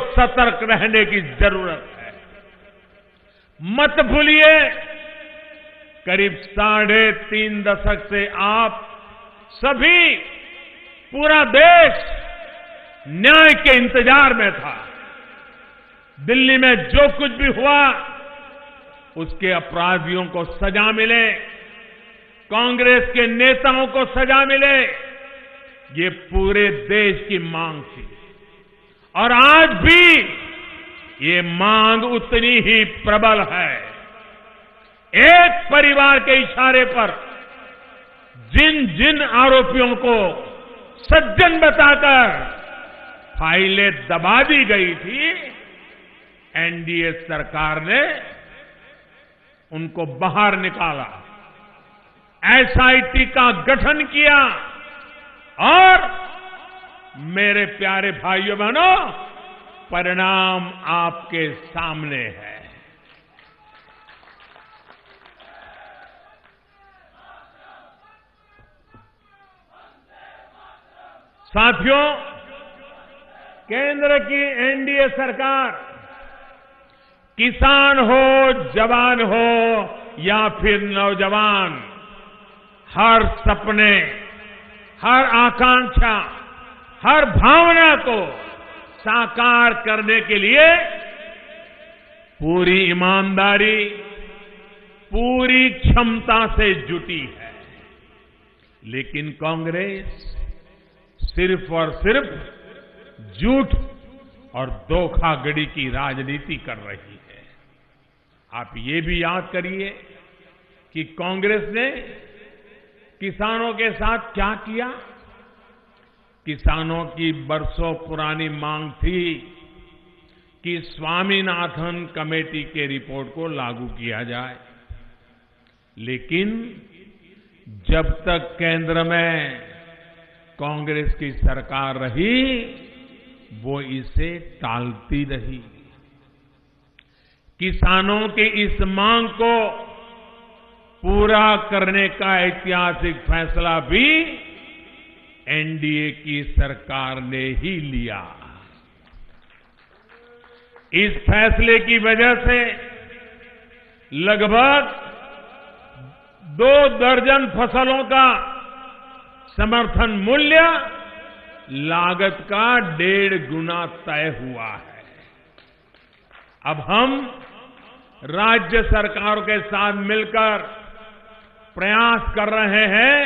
सतर्क रहने की जरूरत है। मत भूलिए, करीब 3.5 दशक से आप सभी, पूरा देश न्याय के इंतजार में था। दिल्ली में जो कुछ भी हुआ उसके अपराधियों को सजा मिले, कांग्रेस के नेताओं को सजा मिले, ये पूरे देश की मांग थी। और आज भी ये मांग उतनी ही प्रबल है। एक परिवार के इशारे पर जिन जिन आरोपियों को सज्जन बताकर फाइलें दबा दी गई थी, एनडीए सरकार ने उनको बाहर निकाला, एसआईटी का गठन किया और मेरे प्यारे भाइयों बहनों, परिणाम आपके सामने है। साथियों, केंद्र की एनडीए सरकार किसान हो, जवान हो या फिर नौजवान, हर सपने, हर आकांक्षा, हर भावना को साकार करने के लिए पूरी ईमानदारी, पूरी क्षमता से जुटी है। लेकिन कांग्रेस सिर्फ और सिर्फ झूठ और धोखाधड़ी की राजनीति कर रही है। आप ये भी याद करिए कि कांग्रेस ने किसानों के साथ क्या किया। किसानों की बरसों पुरानी मांग थी कि स्वामीनाथन कमेटी के रिपोर्ट को लागू किया जाए, लेकिन जब तक केंद्र में कांग्रेस की सरकार रही, वो इसे टालती रही। किसानों की इस मांग को पूरा करने का ऐतिहासिक फैसला भी एनडीए की सरकार ने ही लिया। इस फैसले की वजह से लगभग 2 दर्जन फसलों का समर्थन मूल्य लागत का 1.5 गुना तय हुआ है। अब हम राज्य सरकारों के साथ मिलकर प्रयास कर रहे हैं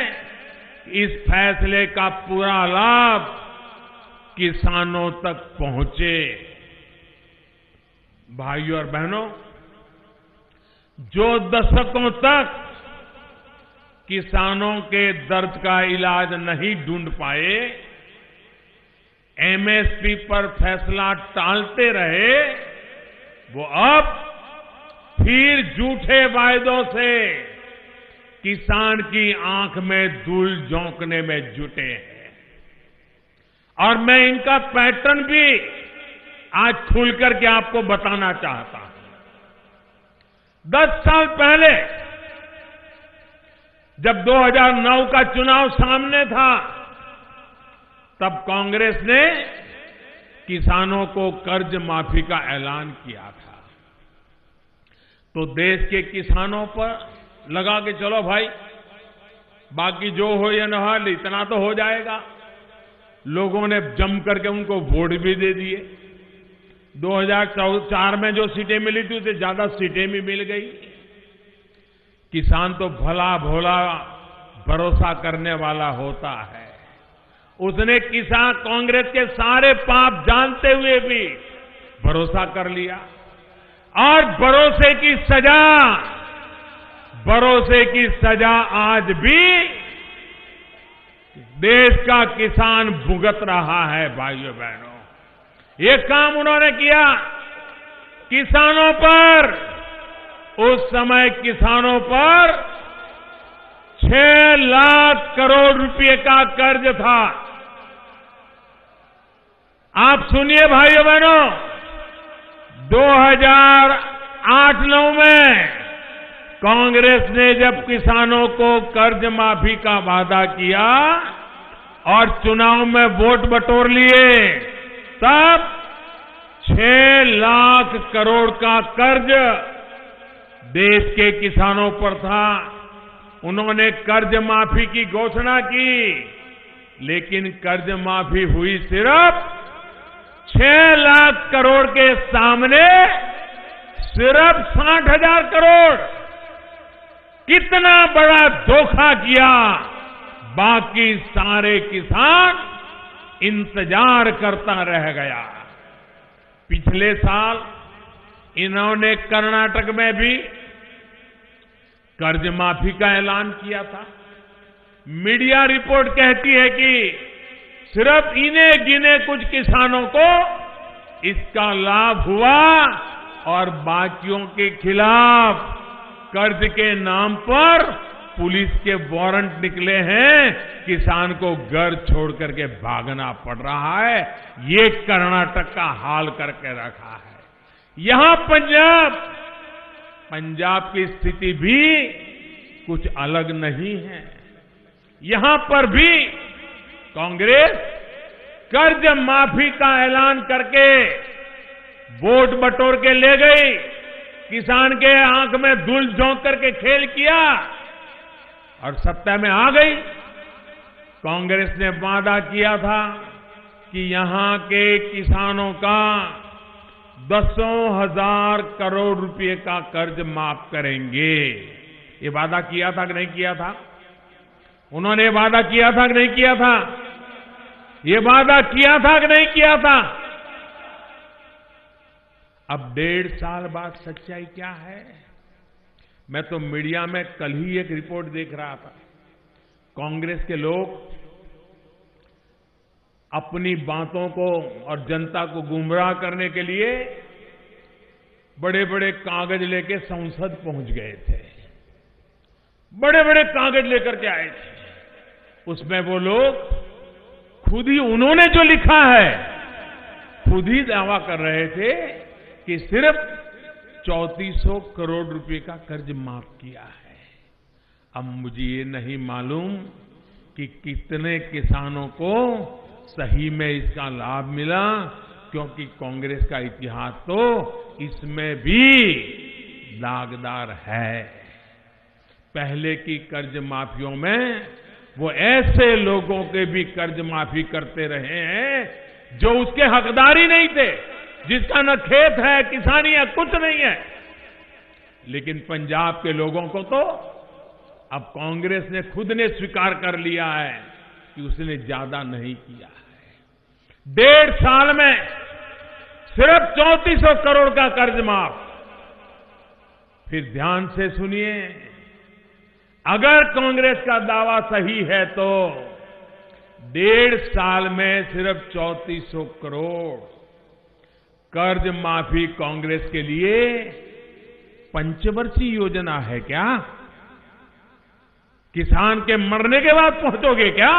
कि इस फैसले का पूरा लाभ किसानों तक पहुंचे। भाइयों और बहनों, जो दशकों तक किसानों के दर्द का इलाज नहीं ढूंढ पाए, एमएसपी पर फैसला टालते रहे, वो अब फिर झूठे वायदों से किसान की आंख में धूल झोंकने में जुटे हैं। और मैं इनका पैटर्न भी आज खुल करके आपको बताना चाहता हूं। 10 साल पहले जब 2009 का चुनाव सामने था, तब कांग्रेस ने किसानों को कर्ज माफी का ऐलान किया था। तो देश के किसानों पर लगा कि चलो भाई, बाकी जो हो या न हो, इतना तो हो जाएगा। लोगों ने जम करके उनको वोट भी दे दिए। 2004 में जो सीटें मिली थी उससे ज्यादा सीटें भी मिल गई। किसान तो भला भोला भरोसा करने वाला होता है। उसने किसान कांग्रेस के सारे पाप जानते हुए भी भरोसा कर लिया। और भरोसे की सजा आज भी देश का किसान भुगत रहा है। भाइयों बहनों, ये काम उन्होंने किया किसानों पर। उस समय किसानों पर 6 लाख करोड़ रुपए का कर्ज था। आप सुनिए भाइयों बहनों, 2008-9 में कांग्रेस ने जब किसानों को कर्ज माफी का वादा किया और चुनाव में वोट बटोर लिए, तब 6 लाख करोड़ का कर्ज देश के किसानों पर था। उन्होंने कर्ज माफी की घोषणा की, लेकिन कर्ज माफी हुई सिर्फ 6 लाख करोड़ के सामने सिर्फ 60,000 करोड़। कितना बड़ा धोखा किया। बाकी सारे किसान इंतजार करता रह गया। पिछले साल इन्होंने कर्नाटक में भी कर्ज माफी का ऐलान किया था। मीडिया रिपोर्ट कहती है कि सिर्फ इन्हें गिने कुछ किसानों को इसका लाभ हुआ और बाकियों के खिलाफ कर्ज के नाम पर पुलिस के वारंट निकले हैं। किसान को घर छोड़ करके भागना पड़ रहा है। ये कर्नाटक का हाल करके रखा है। यहां पंजाब की स्थिति भी कुछ अलग नहीं है। यहां पर भी कांग्रेस कर्ज माफी का ऐलान करके वोट बटोर के ले गई। किसान के आंख में धूल झोंक करके खेल किया और सत्ता में आ गई। कांग्रेस ने वादा किया था कि यहां के किसानों का 10,000 करोड़ रुपए का कर्ज माफ करेंगे। ये वादा किया था कि नहीं किया था? उन्होंने वादा किया था कि नहीं किया था? ये वादा किया था कि नहीं किया था? अब 1.5 साल बाद सच्चाई क्या है? मैं तो मीडिया में कल ही एक रिपोर्ट देख रहा था। कांग्रेस के लोग अपनी बातों को और जनता को गुमराह करने के लिए बड़े बड़े कागज लेके संसद पहुंच गए थे। बड़े बड़े कागज लेकर के आए थे। उसमें वो लोग खुद ही, उन्होंने जो लिखा है, खुद ही दावा कर रहे थे कि सिर्फ 3400 करोड़ रुपए का कर्ज माफ किया है। अब मुझे ये नहीं मालूम कि कितने किसानों को सही में इसका लाभ मिला, क्योंकि कांग्रेस का इतिहास तो इसमें भी दागदार है। पहले की कर्ज माफियों में वो ऐसे लोगों के भी कर्ज माफी करते रहे हैं जो उसके हकदार ही नहीं थे, जिसका न खेत है, किसानी है, कुछ नहीं है। लेकिन पंजाब के लोगों को तो अब कांग्रेस ने खुद ने स्वीकार कर लिया है कि उसने ज्यादा नहीं किया है। 1.5 साल में सिर्फ 3400 करोड़ का कर्ज माफ। फिर ध्यान से सुनिए, अगर कांग्रेस का दावा सही है तो 1.5 साल में सिर्फ 3400 करोड़ कर्ज माफी कांग्रेस के लिए पंचवर्षीय योजना है क्या? किसान के मरने के बाद पहुंचोगे क्या?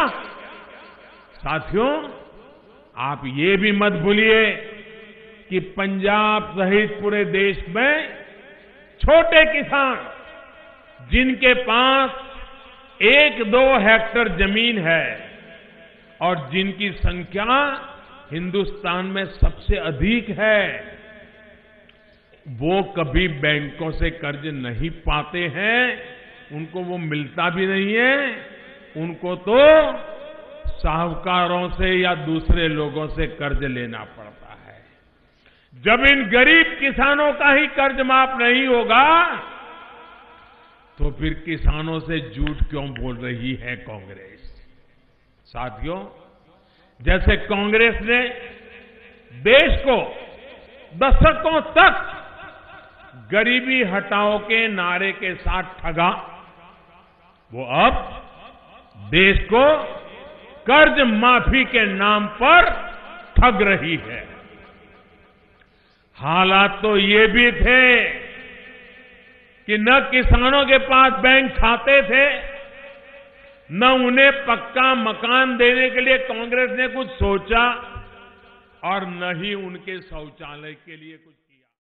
साथियों, आप ये भी मत भूलिए कि पंजाब सहित पूरे देश में छोटे किसान जिनके पास 1-2 हेक्टेयर जमीन है और जिनकी संख्या हिंदुस्तान में सबसे अधिक है, वो कभी बैंकों से कर्ज नहीं पाते हैं। उनको वो मिलता भी नहीं है। उनको तो साहूकारों से या दूसरे लोगों से कर्ज लेना पड़ता है। जब इन गरीब किसानों का ही कर्ज माफ नहीं होगा तो फिर किसानों से झूठ क्यों बोल रही है कांग्रेस? साथियों, जैसे कांग्रेस ने देश को दशकों तक गरीबी हटाओ के नारे के साथ ठगा, वो अब देश को कर्ज माफी के नाम पर ठग रही है। हालात तो ये भी थे कि न किसानों के पास बैंक खाते थे, न उन्हें पक्का मकान देने के लिए कांग्रेस ने कुछ सोचा और न ही उनके शौचालय के लिए कुछ